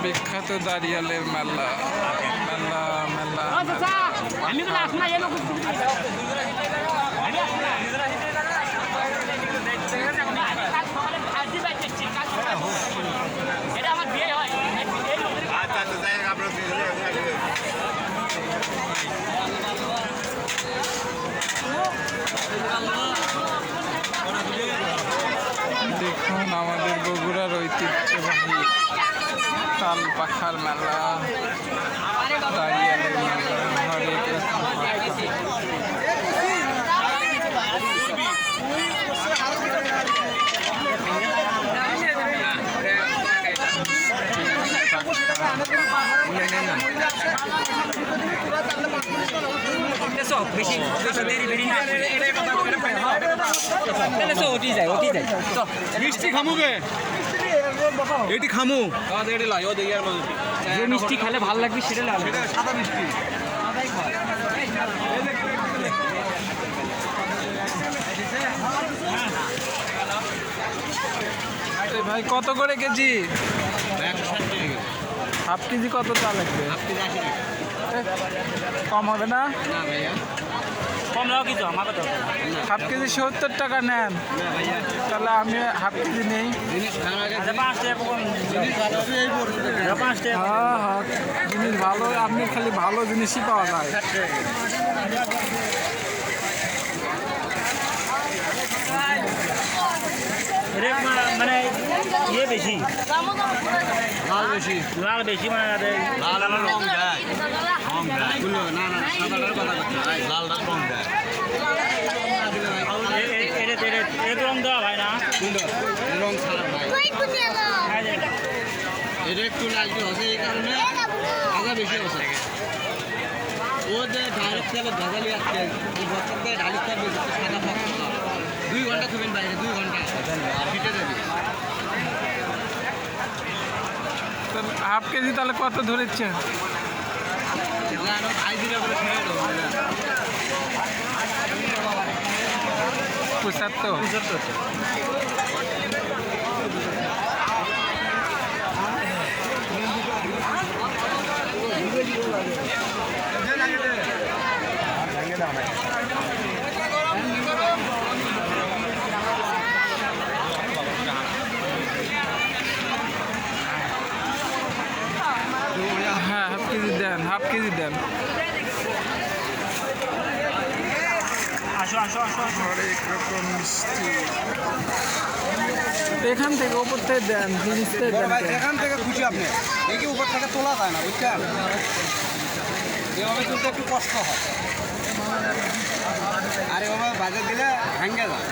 বিখ্যাত দাঁড়িয়ালের মেলা মেলা মেলা দেখুন আমাদের বগুড়ার ঐতিহ্যবাহী তাল পাখার মেলা দাঁড়িয়ালের মেলা হরেক মিষ্টি খামুকে এটি খামু যে মিষ্টি খেলে ভালো লাগবে সেটা লাগবে সাদা মিষ্টি ভাই কত করে কেজি? হাফ কেজি কত চা লাগবে? কম হবে না? কম লাও কিছু আমাকে তো হাফ কেজি 70 টাকা নেন, তাহলে আমি হাফ কেজি নেই। হ্যাঁ হ্যাঁ, জিনিস ভালো, আপনি খালি ভালো জিনিসই পাওয়া যায়। মানে ইয়ে বেশি লাল বেশি লাল বেশি মানে লাল আমার রং দেয় রং দেয় না না সাদাটার কথা বলছি লালটা রং দেয় এটা রং দেওয়া ভাই না সুন্দর রং ছাড়া ভাই এটা একটু লালটি হচ্ছে এই কারণে আগা বেশি হচ্ছে ও যে ডাইরেক্ট তেলে ভেজালি আসছে এই বছর থেকে ডাইরেক্ট তেল বেশি সাদা ফক্স 2 ঘন্টা খাবেন বাইরে 2 ঘন্টা ফিটে যাবে। হাফ কেজি তাহলে কত ধরেছেন? আই দিলে করে ছেড়ে দেবো 75। হ্যাঁ হাফ কেজি দেন, হাফ কেজি দেন। আসো আসো আসো হরেক রকম মিষ্টি এখান থেকে উপর থেকে দেন, জিনিস থেকে দেন। এখান থেকে খুশি আপনি এই কি উপর থেকে তোলা যায় না বুঝছেন, এভাবে তুলতে একটু কষ্ট হয় আর এভাবে বাজার দিলে ভেঙে যায়।